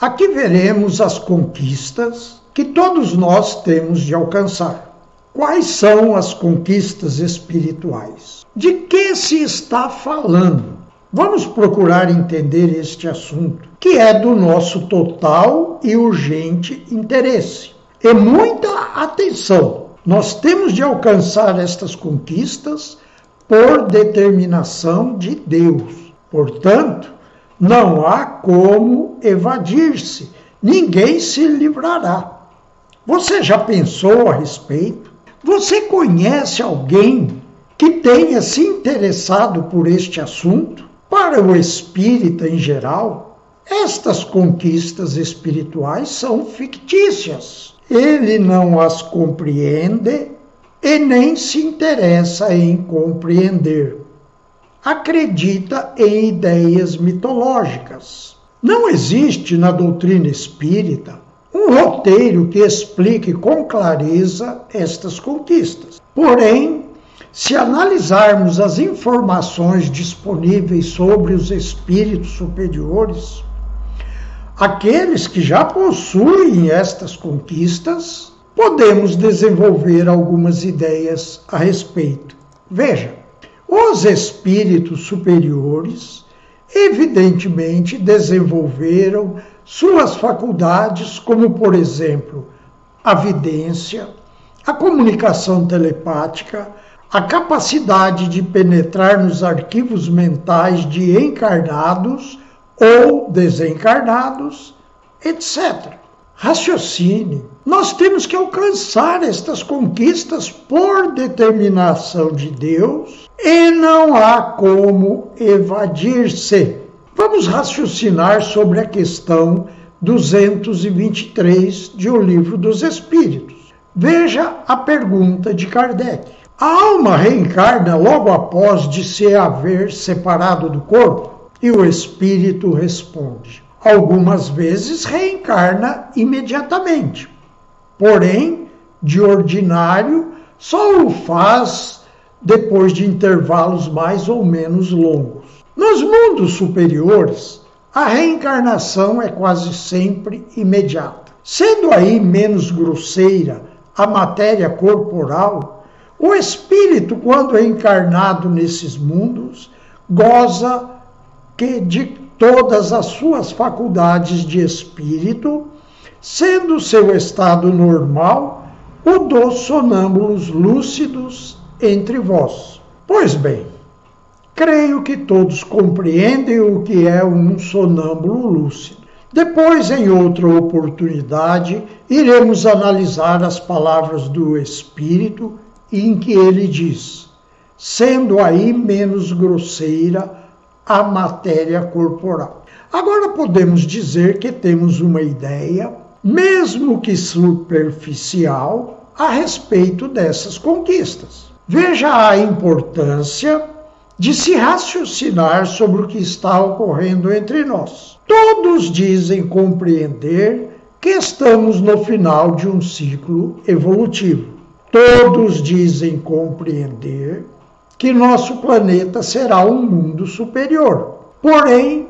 Aqui veremos as conquistas que todos nós temos de alcançar. Quais são as conquistas espirituais? De que se está falando? Vamos procurar entender este assunto, que é do nosso total e urgente interesse. E muita atenção! Nós temos de alcançar estas conquistas por determinação de Deus. Portanto, não há como evadir-se. Ninguém se livrará. Você já pensou a respeito? Você conhece alguém que tenha se interessado por este assunto? Para o espírita em geral, estas conquistas espirituais são fictícias. Ele não as compreende e nem se interessa em compreender. Acredita em ideias mitológicas. Não existe na doutrina espírita um roteiro que explique com clareza estas conquistas. Porém, se analisarmos as informações disponíveis sobre os espíritos superiores, aqueles que já possuem estas conquistas, podemos desenvolver algumas ideias a respeito. Veja, os espíritos superiores evidentemente desenvolveram suas faculdades, como, por exemplo, a vidência, a comunicação telepática, a capacidade de penetrar nos arquivos mentais de encarnados ou desencarnados, etc. Raciocínio. Nós temos que alcançar estas conquistas por determinação de Deus e não há como evadir-se. Vamos raciocinar sobre a questão 223 de O Livro dos Espíritos. Veja a pergunta de Kardec. A alma reencarna logo após de se haver separado do corpo? E o espírito responde: algumas vezes reencarna imediatamente. Porém, de ordinário, só o faz depois de intervalos mais ou menos longos. Nos mundos superiores, a reencarnação é quase sempre imediata. Sendo aí menos grosseira a matéria corporal, o espírito, quando é encarnado nesses mundos, goza de todas as suas faculdades de espírito, sendo seu estado normal o dos sonâmbulos lúcidos entre vós. Pois bem, creio que todos compreendem o que é um sonâmbulo lúcido. Depois, em outra oportunidade, iremos analisar as palavras do Espírito em que ele diz, sendo aí menos grosseira a matéria corporal. Agora podemos dizer que temos uma ideia, mesmo que superficial, a respeito dessas conquistas. Veja a importância de se raciocinar sobre o que está ocorrendo entre nós. Todos dizem compreender que estamos no final de um ciclo evolutivo. Todos dizem compreender que nosso planeta será um mundo superior. Porém,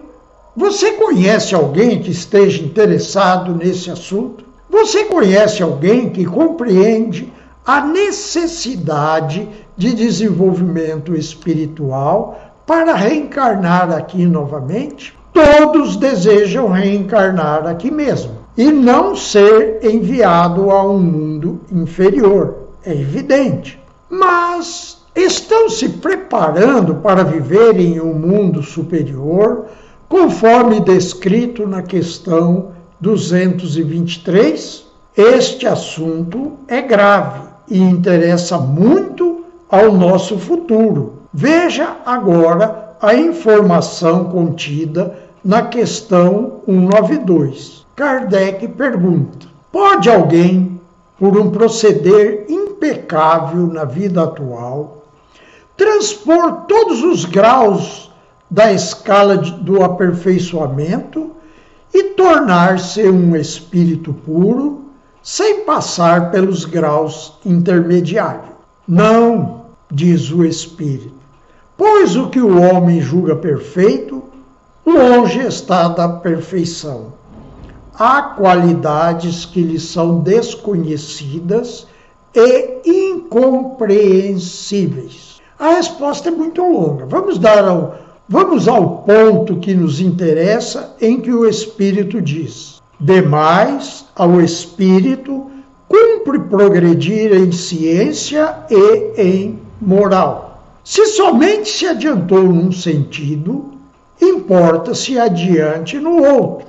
você conhece alguém que esteja interessado nesse assunto? Você conhece alguém que compreende a necessidade de desenvolvimento espiritual para reencarnar aqui novamente? Todos desejam reencarnar aqui mesmo e não ser enviado a um mundo inferior, é evidente. Mas estão se preparando para viver em um mundo superior, conforme descrito na questão 223? Este assunto é grave e interessa muito ao nosso futuro. Veja agora a informação contida na questão 192. Kardec pergunta: pode alguém, por um proceder impecável na vida atual, transpor todos os graus da escala do aperfeiçoamento e tornar-se um espírito puro, sem passar pelos graus intermediários? Não, diz o espírito, pois o que o homem julga perfeito, longe está da perfeição. há qualidades que lhe são desconhecidas e incompreensíveis? A resposta é muito longa. Vamos ao ponto que nos interessa, em que o Espírito diz: demais ao Espírito cumpre progredir em ciência e em moral. Se somente se adiantou num sentido, importa-se adiante no outro,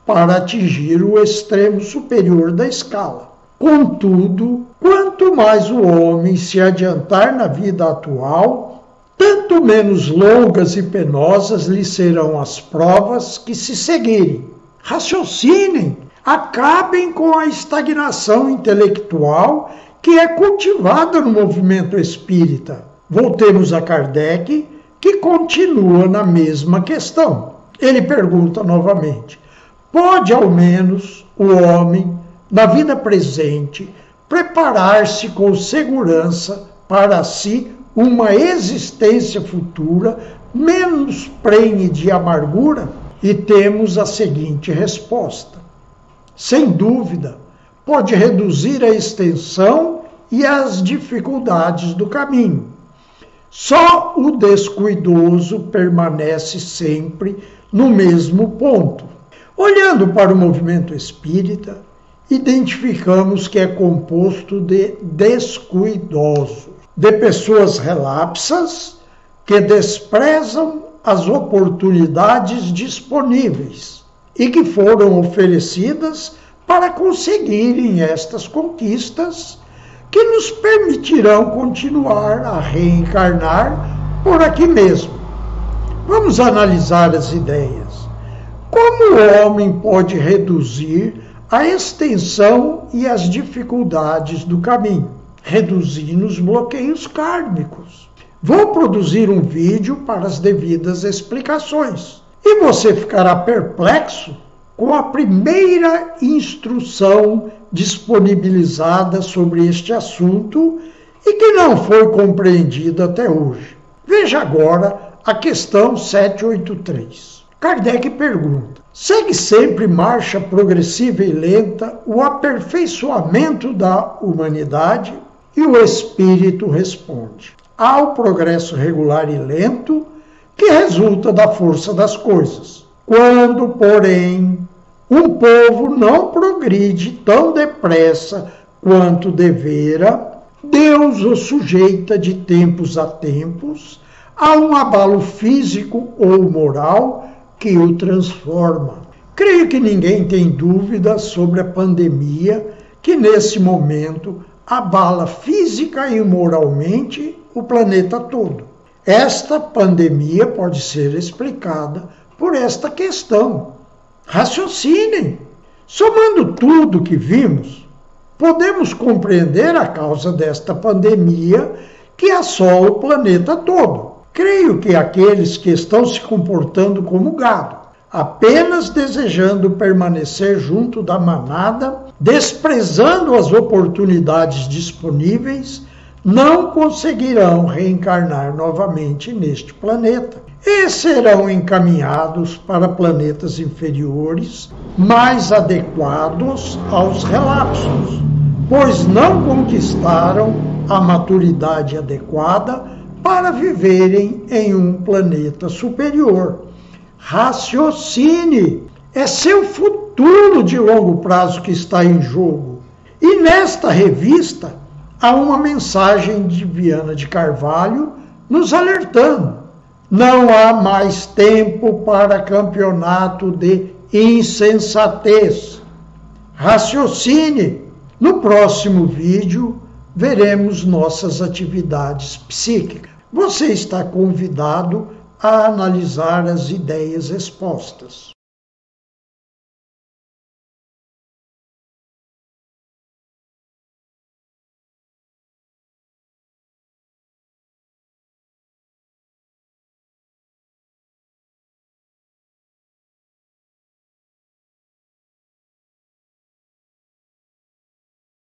para atingir o extremo superior da escala. Contudo, quanto mais o homem se adiantar na vida atual, tanto menos longas e penosas lhe serão as provas que se seguirem. Raciocinem, acabem com a estagnação intelectual que é cultivada no movimento espírita. Voltemos a Kardec, que continua na mesma questão. Ele pergunta novamente: pode ao menos o homem, na vida presente, preparar-se com segurança para si uma existência futura menos prenhe de amargura? E temos a seguinte resposta: sem dúvida, pode reduzir a extensão e as dificuldades do caminho. Só o descuidoso permanece sempre no mesmo ponto. Olhando para o movimento espírita, identificamos que é composto de descuidosos, de pessoas relapsas que desprezam as oportunidades disponíveis e que foram oferecidas para conseguirem estas conquistas que nos permitirão continuar a reencarnar por aqui mesmo. Vamos analisar as ideias. Como o homem pode reduzir a extensão e as dificuldades do caminho? Reduzindo os bloqueios kármicos. Vou produzir um vídeo para as devidas explicações. E você ficará perplexo com a primeira instrução disponibilizada sobre este assunto e que não foi compreendida até hoje. Veja agora a questão 783. Kardec pergunta: segue sempre marcha progressiva e lenta o aperfeiçoamento da humanidade? E o Espírito responde: há o progresso regular e lento que resulta da força das coisas. Quando, porém, um povo não progride tão depressa quanto devera, Deus o sujeita de tempos a tempos a um abalo físico ou moral que o transforma. Creio que ninguém tem dúvida sobre a pandemia que, nesse momento, abala física e moralmente o planeta todo. Esta pandemia pode ser explicada por esta questão. Raciocinem. Somando tudo que vimos, podemos compreender a causa desta pandemia que assola o planeta todo. Creio que aqueles que estão se comportando como gado, apenas desejando permanecer junto da manada, desprezando as oportunidades disponíveis, não conseguirão reencarnar novamente neste planeta e serão encaminhados para planetas inferiores, mais adequados aos relapsos, pois não conquistaram a maturidade adequada para viverem em um planeta superior. Raciocine! É seu futuro de longo prazo que está em jogo. E nesta revista há uma mensagem de Viana de Carvalho nos alertando: não há mais tempo para campeonato de insensatez. Raciocine! No próximo vídeo veremos nossas atividades psíquicas. Você está convidado a analisar as ideias expostas.